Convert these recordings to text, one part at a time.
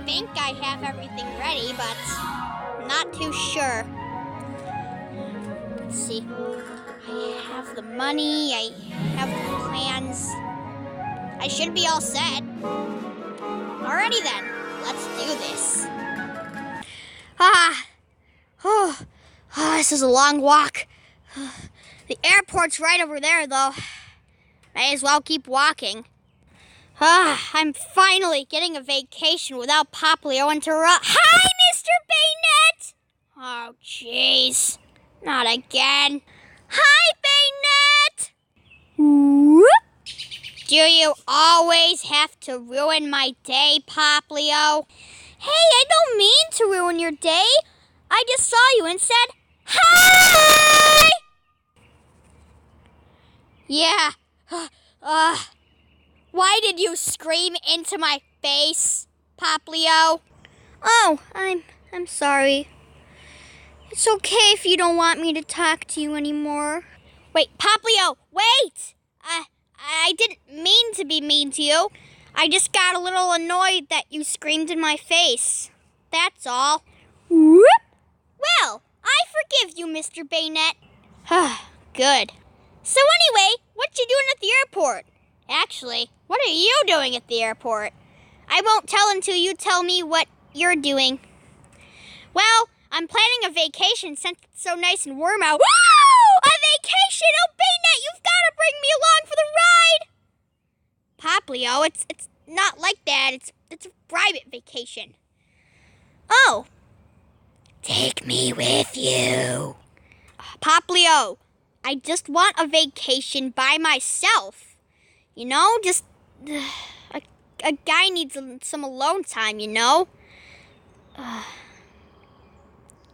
think I have everything ready, but I'm not too sure. Let's see. I have the money, I have the plans. I should be all set. Alrighty then, let's do this. This is a long walk. The airport's right over there, though. May as well keep walking. I'm finally getting a vacation without Popplio interrupt. Hi, Mr. Banette! Oh, jeez. Not again. Hi, Banette! Whoop! Do you always have to ruin my day, Popplio? Hey, I don't mean to ruin your day. I just saw you and said, hi! Yeah. Why did you scream into my face, Popplio? Oh, I'm sorry. It's okay if you don't want me to talk to you anymore. Wait, Popplio, wait! I didn't mean to be mean to you. I just got a little annoyed that you screamed in my face. That's all. Whoop! Well, I forgive you, Mr. Banette. Good. So anyway, what you doing at the airport? Actually, what are you doing at the airport? I won't tell until you tell me what you're doing. Well, I'm planning a vacation since it's so nice and warm out. Woo! A vacation! Oh, Banette, you've got to bring me along for the ride! Popplio, it's not like that. It's a private vacation. Oh. Take me with you. Popplio, I just want a vacation by myself. You know, just a guy needs some alone time, you know?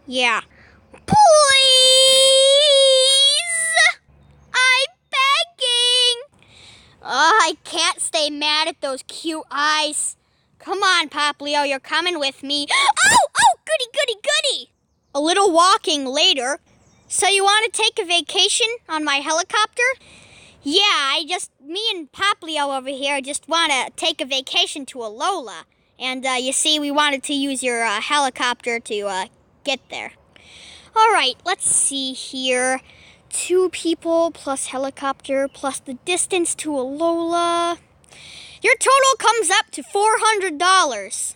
Yeah. Please! I'm begging! I can't stay mad at those cute eyes. Come on, Popplio, you're coming with me. Oh, goody, goody, goody! A little walking later. So you want to take a vacation on my helicopter? Yeah, me and Popplio over here just want to take a vacation to Alola. And you see, we wanted to use your helicopter to get there. All right, let's see here. 2 people plus helicopter plus the distance to Alola. Your total comes up to $400.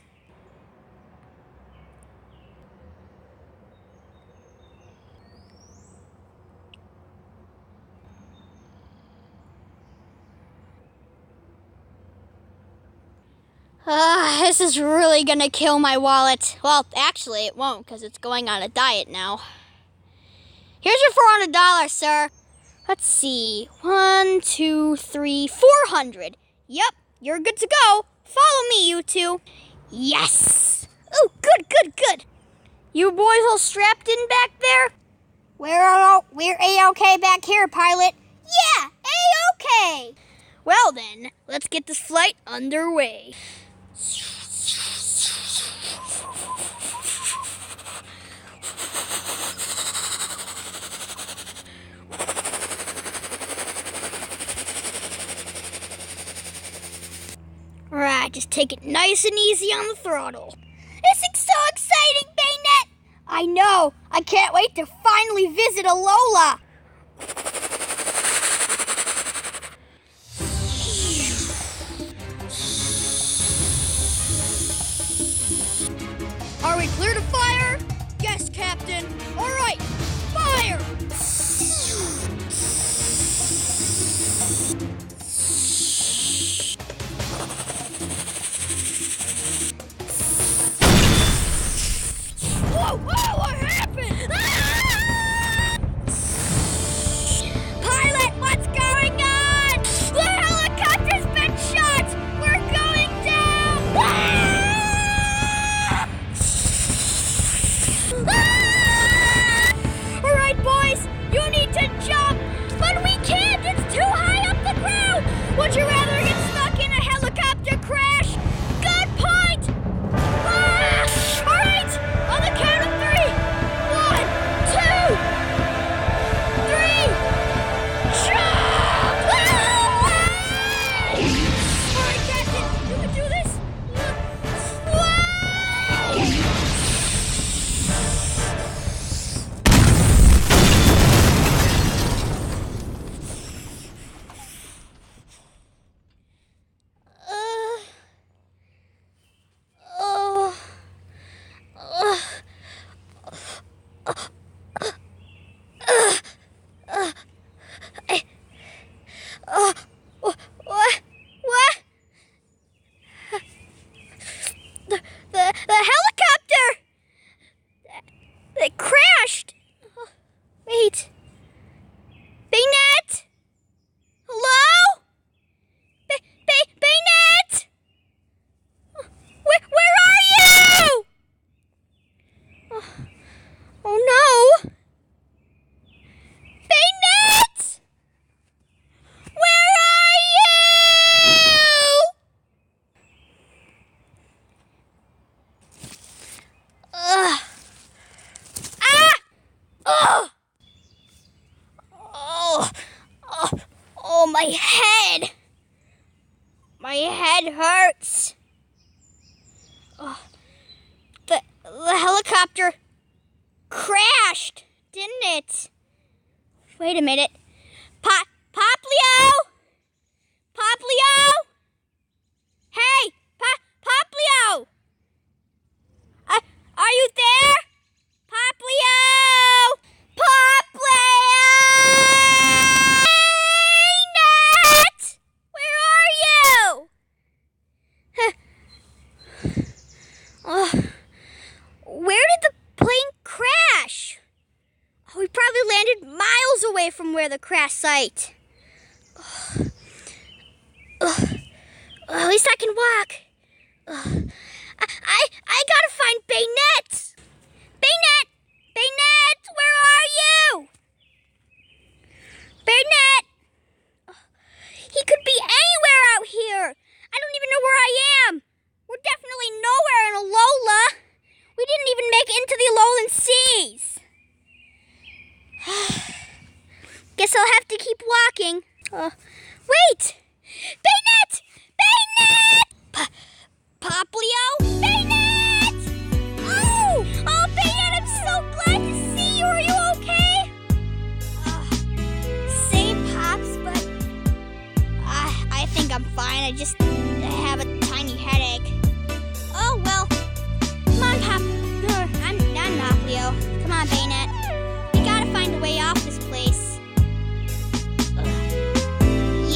This is really gonna kill my wallet. Well, actually, it won't, because it's going on a diet now. Here's your $400, sir. Let's see. 1, 2, 3, 400. Yep, you're good to go. Follow me, you two. Yes! Oh, good. You boys all strapped in back there? We're A-okay back here, pilot. Yeah, A-okay. Well then, let's get this flight underway. Alright, just take it nice and easy on the throttle. This is so exciting, Banette! I know! I can't wait to finally visit Alola! Are we clear to fire? Yes, Captain. All right, fire! Whoa, what happened? Ah! Pilot, what's going on? The helicopter's been shot! We're going down! Ah! My head hurts. Oh, the helicopter crashed, didn't it? Wait a minute. Popplio? Popplio? Hey, Popplio! Are you there? Popplio! Popplio! Banette! Where are you? Oh, where did the plane crash? Oh, we probably landed miles away from where the crash site. At least I can walk. I gotta find Banette. Banette, where are you? Banette. He could be anywhere out here. I don't even know where I am. We're definitely nowhere in Alola. We didn't even make it into the Alolan Seas. Guess I'll have to keep walking. Wait! Banette! Banette! Popplio? Banette! Oh, Banette, I'm so glad to see you. Are you okay? Same, Pops, but I think I'm fine. I just have a tiny headache. Oh, well. Come on, Pop. I'm Popplio. Come on, Banette. We gotta find a way off this place.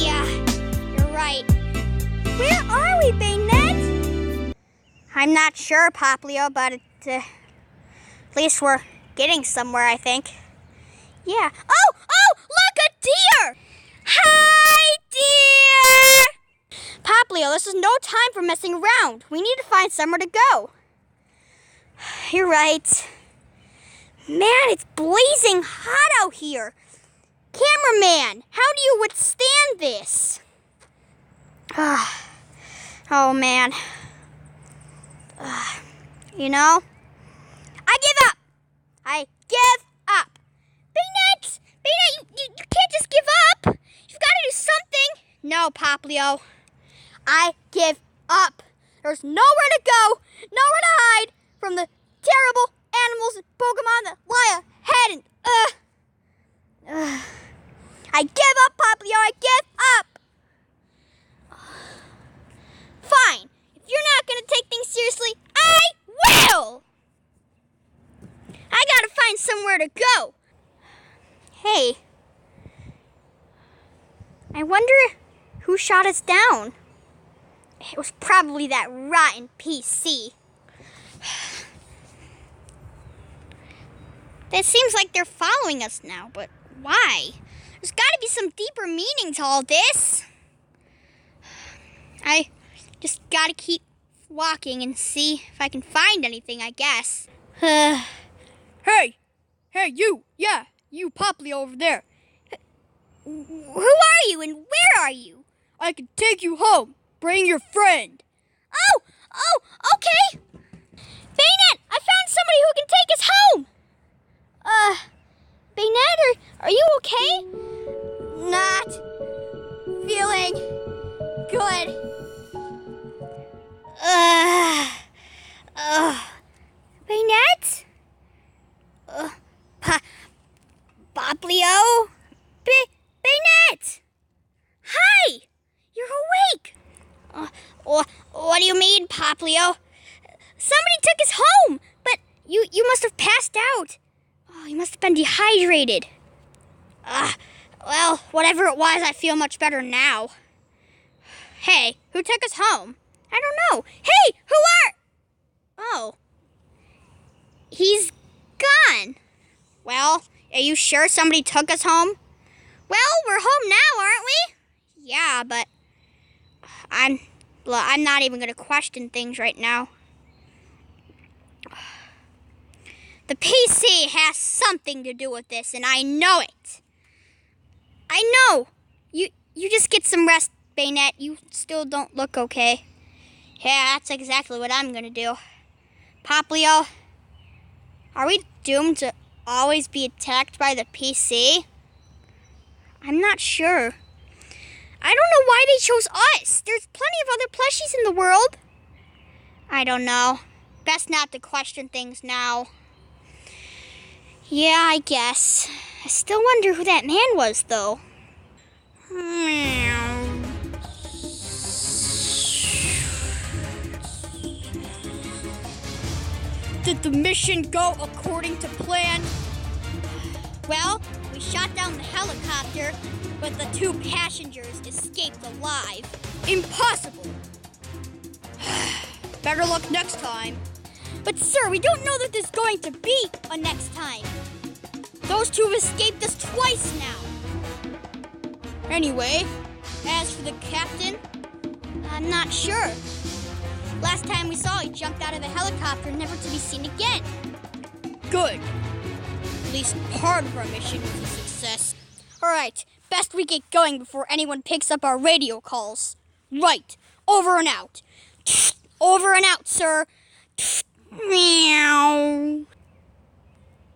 Yeah, you're right. Where are we, Banette? I'm not sure, Popplio, but at least we're getting somewhere, I think. Yeah. Oh, look, a deer! Hi, deer! Popplio, this is no time for messing around. We need to find somewhere to go. You're right. Man, it's blazing hot out here. Cameraman, how do you withstand this? Oh, man. You know, I give up. I give up. Banette, you can't just give up. You've got to do something. No, Popplio. I give up. There's nowhere to go, nowhere to hide from the terrible animals and Pokemon that lie ahead and I give up, Popplio. I give up. Fine. If you're not going to take things seriously, I will. I got to find somewhere to go. Hey. I wonder who shot us down. It was probably that rotten PC. It seems like they're following us now, but why? There's got to be some deeper meaning to all this. I just got to keep walking and see if I can find anything, I guess. Hey, you. Yeah, you, Popplio over there. Who are you and where are you? I can take you home. Bring your friend. Oh, okay. Banette, I found somebody who can take us home. Banette, are you okay? Not feeling good. Banette? Popplio? Banette! Hi! You're awake! What do you mean, Popplio? Somebody took us home, but you must have passed out. Oh, you must have been dehydrated. Well, whatever it was, I feel much better now. Hey, who took us home? I don't know. Hey, who are... Oh. He's gone. Well, are you sure somebody took us home? Well, we're home now, aren't we? Yeah, but I'm not even going to question things right now. The PC has something to do with this, and I know it. I know. You just get some rest, Banette. You still don't look okay. Yeah, that's exactly what I'm going to do. Popplio, are we doomed to always be attacked by the PC? I'm not sure. I don't know why they chose us. There's plenty of plushies in the world? I don't know. Best not to question things now. Yeah, I guess. I still wonder who that man was, though. Did the mission go according to plan? Well, we shot down the helicopter, but the 2 passengers escaped alive. Impossible. Better luck next time. But sir, we don't know that there's going to be a next time. Those 2 have escaped us twice now. Anyway, As for the captain, I'm not sure. Last time we saw, he jumped out of a helicopter, never to be seen again. good. At least part of our mission was a success. All right, best we get going before anyone picks up our radio calls. Right. Over and out. Over and out, sir. Meow.